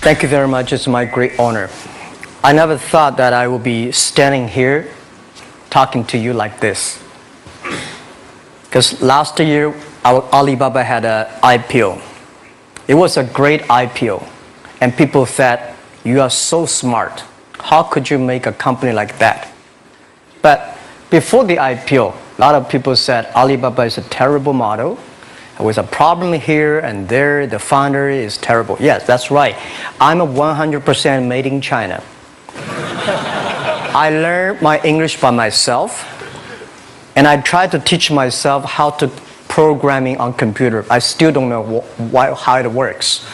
Thank you very much. It's my great honor. I never thought that I would be standing here talking to you like this. Because last year, our Alibaba had an IPO. It was a great IPO. And people said, you are so smart. How could you make a company like that? But before the IPO, a lot of people said Alibaba is a terrible model. There was a problem here and there. The founder is terrible. Yes, that's right. I'm a 100% made in China. I learned my English by myself. And I tried to teach myself how to programming on computer. I still don't know how it works.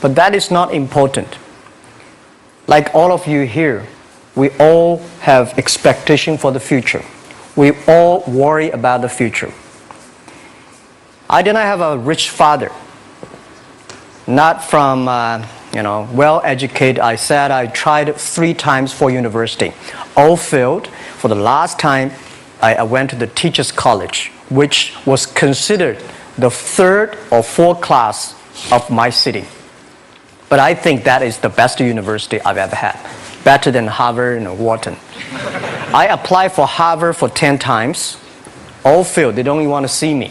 But that is not important. Like all of you here, we all have expectation for the future. We all worry about the future. I did not have a rich father. Not from, well-educated. I said I tried 3 times for university. All failed. For the last time, I went to the teacher's college, which was considered the 3rd or 4th class of my city. But I think that is the best university I've ever had. Better than Harvard and Wharton. I applied for Harvard for 10 times. All failed. They don't even want to see me.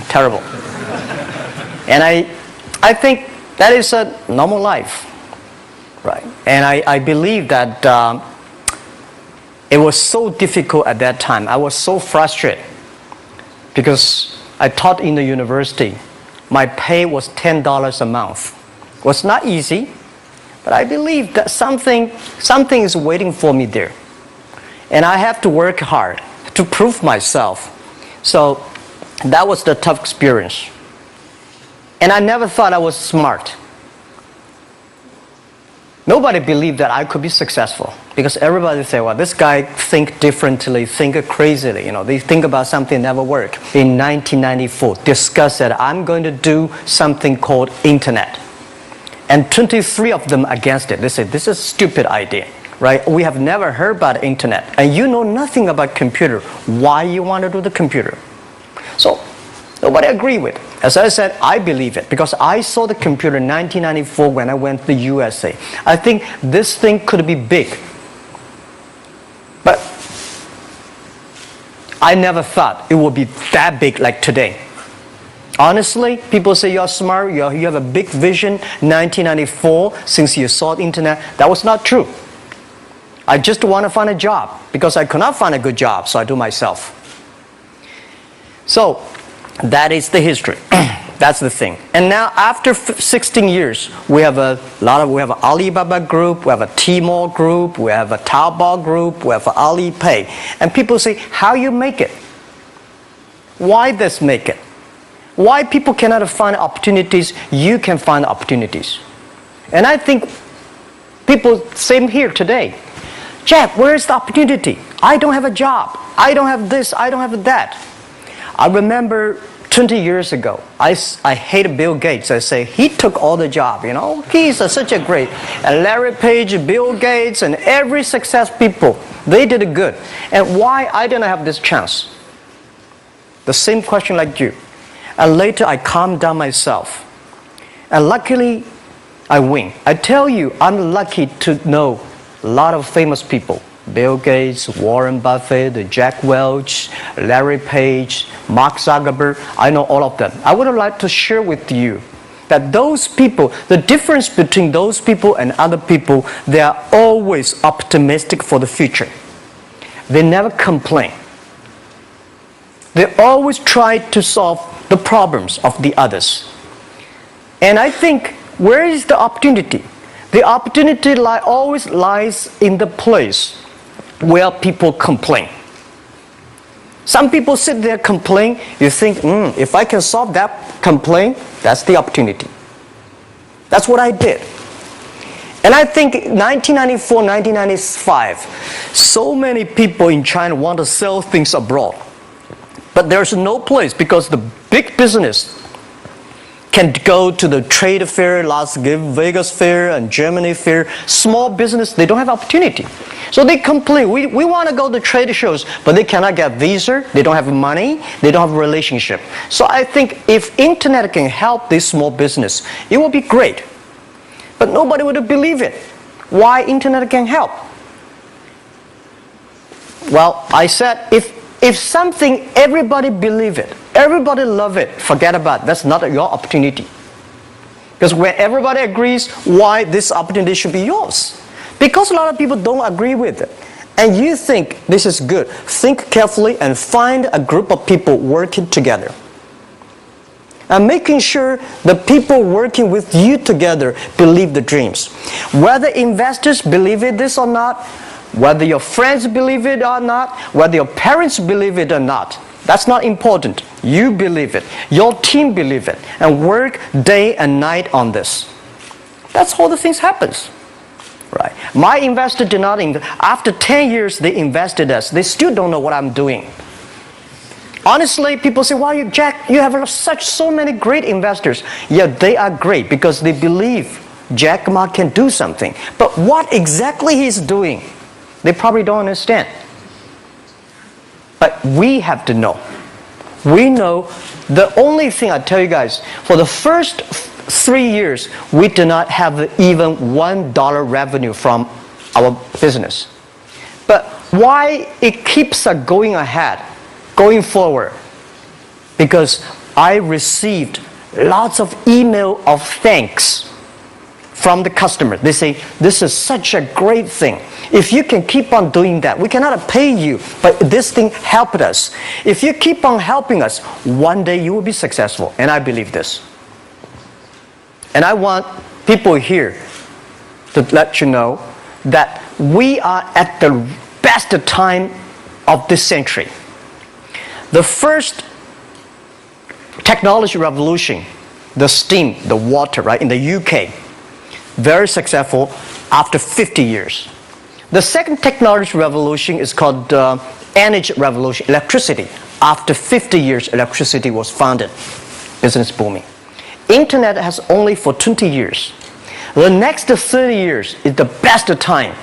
Terrible. And I think that is a normal life. Right? And I believe that it was so difficult at that time. I was so frustrated because I taught in the university. My pay was $10 a month. It was not easy, but I believe that something is waiting for me there. And I have to work hard to prove myself. So that was the tough experience. And I never thought I was smart. Nobody believed that I could be successful because everybody say, well, this guy think differently, think crazily. They think about something never work. In 1994, discussed that I'm going to do something called internet. And 23 of them against it. They said, this is a stupid idea, right? We have never heard about internet. And you know nothing about computer. Why you want to do the computer? So nobody agreed with it. As I said, I believe it because I saw the computer in 1994 when I went to the USA. I think this thing could be big. But I never thought it would be that big like today. Honestly, people say you're smart, you have a big vision. 1994, since you saw the internet, that was not true. I just want to find a job because I could not find a good job, so I do myself. So that is the history. That's the thing. And now after 16 years, we have an Alibaba group, we have a Tmall group, we have a Taobao group, we have Alipay. And people say, how you make it? Why this make it? Why people cannot find opportunities, you can find opportunities. And I think people, same here today. Jack, where is the opportunity? I don't have a job. I don't have this, I don't have that. I remember 20 years ago, I hated Bill Gates. I say, he took all the job, He's such a great. And Larry Page, Bill Gates, and every success people, they did it good. And why I didn't have this chance? The same question like you. And later I calmed down myself. And luckily, I win. I tell you, I'm lucky to know a lot of famous people. Bill Gates, Warren Buffett, Jack Welch, Larry Page, Mark Zuckerberg. I know all of them. I would like to share with you that those people, the difference between those people and other people, they are always optimistic for the future. They never complain. They always try to solve the problems of the others. And I think, where is the opportunity? The opportunity always lies in the place where people complain. Some people sit there complain. You think, if I can solve that complaint, that's the opportunity. That's what I did. And I think 1994, 1995, so many people in China want to sell things abroad. But there's no place because the big business can go to the trade fair, Las Vegas fair and Germany fair. Small business, they don't have opportunity. So they complain, we want to go to trade shows, but they cannot get visa, they don't have money, they don't have a relationship. So I think if internet can help this small business, it will be great. But nobody would believe it. Why internet can help? Well, I said, if something, everybody believe it, everybody love it, forget about it. That's not your opportunity. Because when everybody agrees, why this opportunity should be yours? Because a lot of people don't agree with it. And you think this is good. Think carefully and find a group of people working together. And making sure the people working with you together believe the dreams. Whether investors believe it this or not, whether your friends believe it or not, whether your parents believe it or not, that's not important. You believe it. Your team believe it. And work day and night on this. That's how the things happens. Right. My investor did not invest. After 10 years, they invested us. They still don't know what I'm doing. Honestly, people say, "Why, Jack, you have so many great investors." Yeah, they are great because they believe Jack Ma can do something. But what exactly he's doing, they probably don't understand. But we have to know. We know the only thing I tell you guys, for the first 3 years, we do not have even $1 revenue from our business. But why it keeps us going ahead, going forward? Because I received lots of email of thanks from the customer. They say, "This is such a great thing. If you can keep on doing that, we cannot pay you, but this thing helped us. If you keep on helping us, one day you will be successful." And I believe this. And I want people here to let you know that we are at the best time of this century. The first technology revolution, the steam, the water, right, in the UK, very successful after 50 years. The second technology revolution is called energy revolution, electricity. After 50 years, electricity was founded, business booming. Internet has only for 20 years. The next 30 years is the best time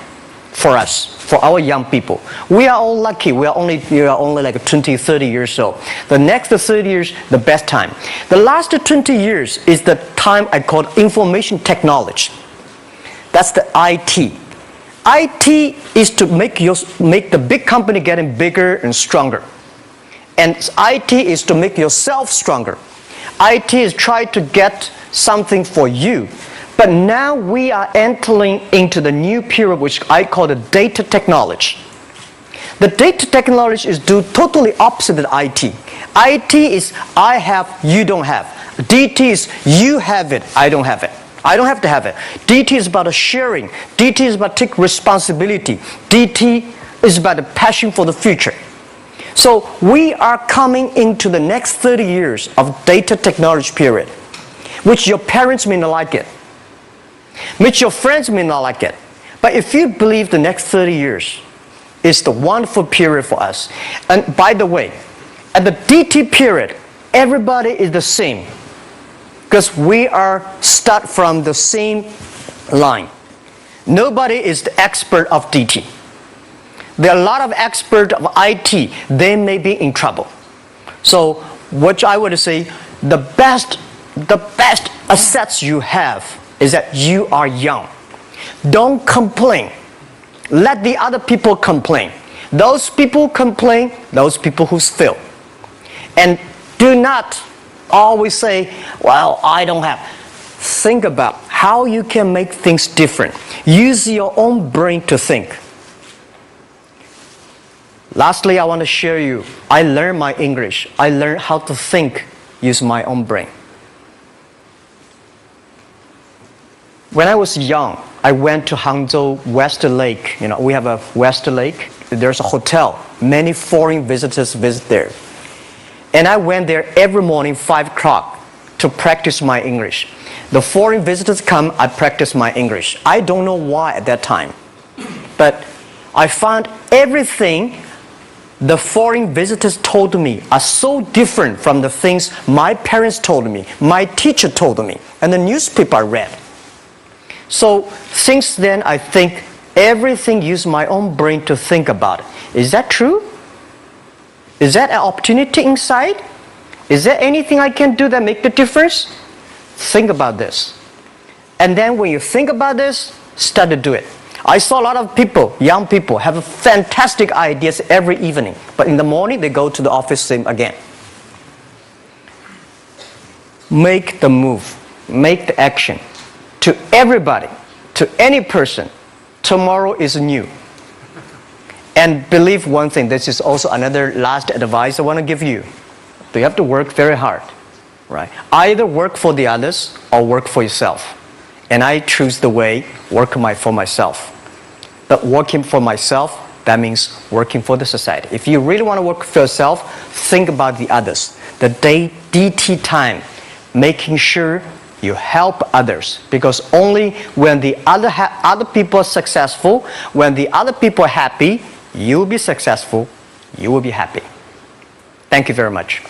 for us, for our young people. We are all lucky. We are only like 20, 30 years old. The next 30 years, the best time. The last 20 years is the time I call information technology. That's the IT. IT is to make the big company getting bigger and stronger. And IT is to make yourself stronger. IT is trying to get something for you. But now we are entering into the new period which I call the data technology. The data technology is totally opposite of IT. IT is I have, you don't have. DT is you have it, I don't have it. I don't have to have it. DT is about sharing. DT is about taking responsibility. DT is about the passion for the future. So we are coming into the next 30 years of data technology period, which your parents may not like it, which your friends may not like it. But if you believe the next 30 years is the wonderful period for us. And by the way, at the DT period, everybody is the same. Because we are start from the same line. Nobody is the expert of DT. There are a lot of experts of IT. They may be in trouble. So what I would say, the best assets you have is that you are young. Don't complain. Let the other people complain. Those people complain, those people who fail. And do not always say, "Well, I don't have." Think about how you can make things different. Use your own brain to think. Lastly, I want to share you, I learned my English. I learned how to think, use my own brain. When I was young, I went to Hangzhou West Lake. We have a West Lake. There's a hotel. Many foreign visitors visit there. And I went there every morning, 5 o'clock, to practice my English. The foreign visitors come, I practice my English. I don't know why at that time. But I found everything the foreign visitors told me are so different from the things my parents told me, my teacher told me, and the newspaper I read. So since then, I think everything use my own brain to think about it. Is that true? Is that an opportunity inside? Is there anything I can do that make the difference? Think about this. And then when you think about this, start to do it. I saw a lot of people, young people, have fantastic ideas every evening. But in the morning, they go to the office same again. Make the move. Make the action. To everybody, to any person, tomorrow is new. And believe one thing, this is also another last advice I want to give you. You have to work very hard, right? Either work for the others or work for yourself. And I choose the way, work for myself. But working for myself, that means working for the society. If you really want to work for yourself, think about the others. The DT time, making sure you help others. Because only when the other people are successful, when the other people are happy, you will be successful, you will be happy. Thank you very much.